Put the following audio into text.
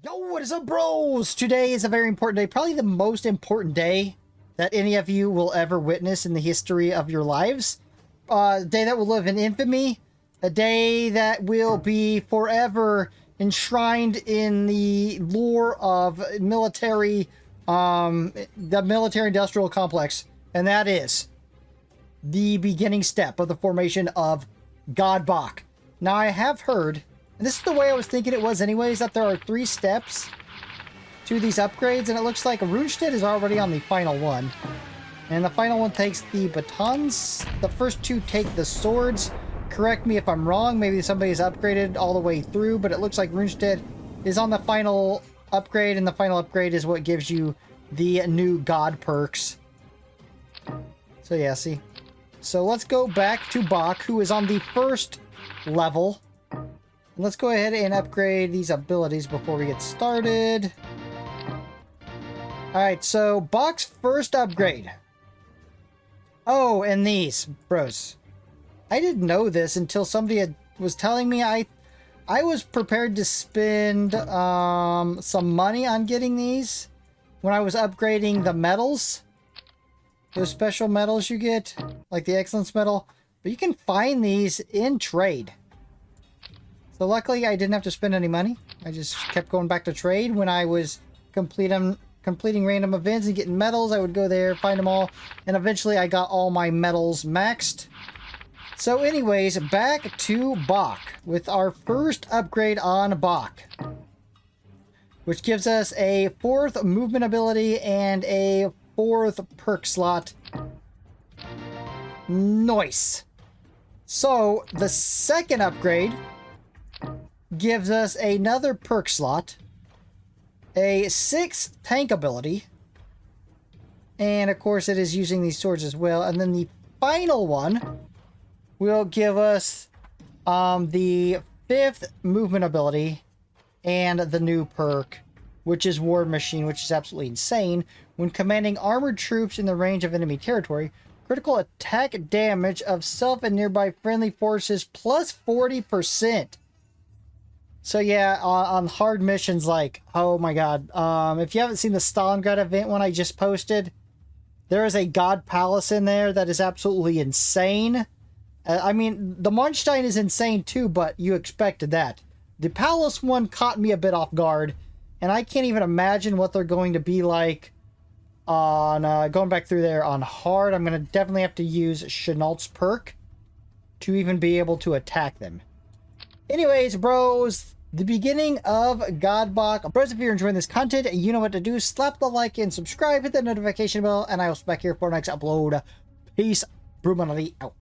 Yo, what is up, bros? Today is a very important day, probably the most important day that any of you will ever witness in the history of your lives. A day that will live in infamy, a day that will be forever enshrined in the lore of the military-industrial complex, and that is the beginning step of the formation of God BOCK. Now, I have heard, and this is the way I was thinking it was anyways, that there are 3 steps to these upgrades, and it looks like Runestead is already on the final one. And the final one takes the batons. The first 2 take the swords. Correct me if I'm wrong, maybe somebody's upgraded all the way through, but it looks like Runestead is on the final upgrade, and the final upgrade is what gives you the new god perks. So yeah, see. So let's go back to BOCK, who is on the first level. Let's go ahead and upgrade these abilities before we get started. Alright, so BOCK's first upgrade. Oh, and these, bros. I didn't know this until somebody was telling me. I was prepared to spend some money on getting these when I was upgrading the medals. Those special medals you get, like the Excellence Medal. But you can find these in trade. So luckily I didn't have to spend any money. I just kept going back to trade when I was completing random events and getting medals. I would go there, find them all, and eventually I got all my medals maxed. So anyways, back to BOCK with our first upgrade on BOCK, which gives us a 4th movement ability and a 4th perk slot. Nice. So the second upgrade gives us another perk slot, a 6th tank ability, and of course it is using these swords as well. And then the final one will give us the 5th movement ability and the new perk, which is War Machine, which is absolutely insane. When commanding armored troops in the range of enemy territory, critical attack damage of self and nearby friendly forces plus 40%. So yeah, on hard missions, like, oh my god. If you haven't seen the Stalingrad event one I just posted, there is a God Palace in there that is absolutely insane. I mean, the Monstein is insane too, but you expected that. The Palace one caught me a bit off guard, and I can't even imagine what they're going to be like on going back through there on hard. I'm going to definitely have to use Chenault's perk to even be able to attack them. Anyways, bros, the beginning of God BOCK. Bros, if you're enjoying this content, you know what to do. Slap the like and subscribe, hit the notification bell, and I will be back here for next upload. Peace. Bruchminati out.